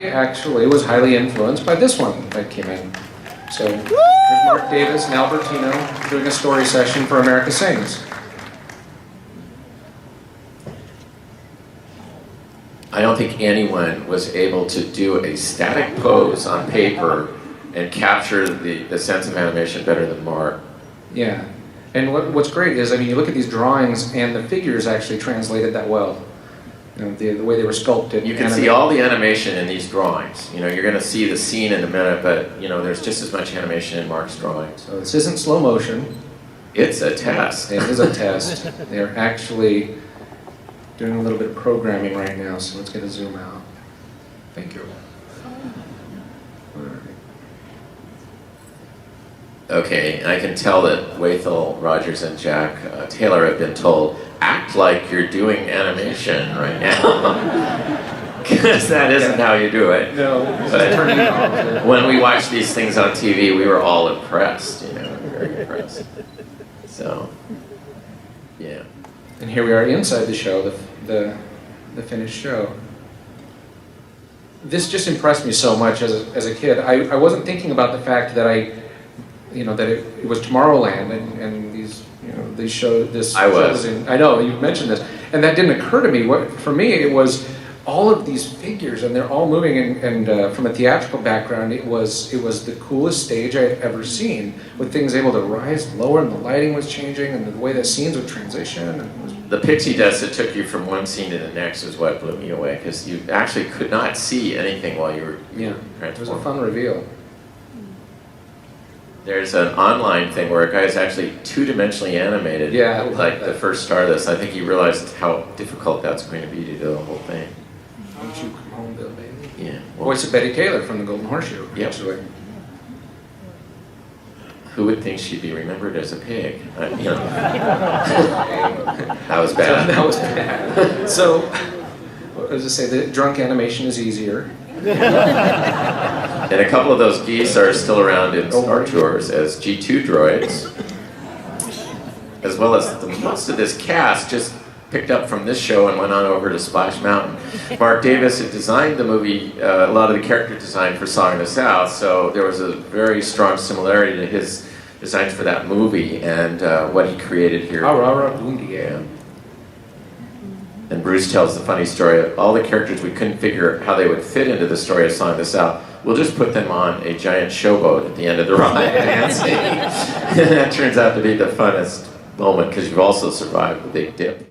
Actually was highly influenced by this one that came in. So there's Mark Davis and Albertino doing a story session for America Sings. I don't think anyone was able to do a static pose on paper and capture the sense of animation better than Mark. Yeah, and what's great is, I mean, you look at these drawings and the figures actually translated that well. You know, the way they were sculpted. You can see all the animation in these drawings. You know, you're going to see the scene in a minute, but you know, there's just as much animation in Mark's drawings. So this isn't slow motion. It's a test. It is a test. They're actually doing a little bit of programming right now, so let's get a zoom out. Thank you. All right. Okay, I can tell that Wathel, Rogers, and Jack Taylor have been told, act like you're doing animation right now. Because that isn't how you do it. No, but when we watched these things on TV, we were all impressed, you know, very impressed. So, yeah. And here we are inside the show, the finished show. This just impressed me so much as a kid. I wasn't thinking about the fact that that it was Tomorrowland and these, you know, these shows. I was. I know you mentioned this, and that didn't occur to me. For me, it was all of these figures, and they're all moving. And from a theatrical background, it was the coolest stage I had ever seen, with things able to rise lower, and the lighting was changing, and the way the scenes would transition. And it was the pixie dust that took you from one scene to the next is what blew me away, because you actually could not see anything while you were it was a fun reveal. There's an online thing where a guy is actually two-dimensionally animated. Yeah, like the first star of this. I think he realized how difficult that's going to be to do the whole thing. Won't you come home, Bill Bailey? Yeah. Voice of Betty Taylor from the Golden Horseshoe. Yep. Actually. Who would think she'd be remembered as a pig? That was bad. That was bad. So, as I say, the drunk animation is easier. And a couple of those geese are still around in Star Tours as G2 droids, as well as most of this cast just picked up from this show and went on over to Splash Mountain. Mark Davis had designed the movie, a lot of the character design for Song of the South, so there was a very strong similarity to his designs for that movie and what he created here. Aurora Bundia. And Bruce tells the funny story of all the characters we couldn't figure how they would fit into the story of Song of the South. We'll just put them on a giant showboat at the end of the ride and see. That turns out to be the funnest moment because you've also survived the big dip.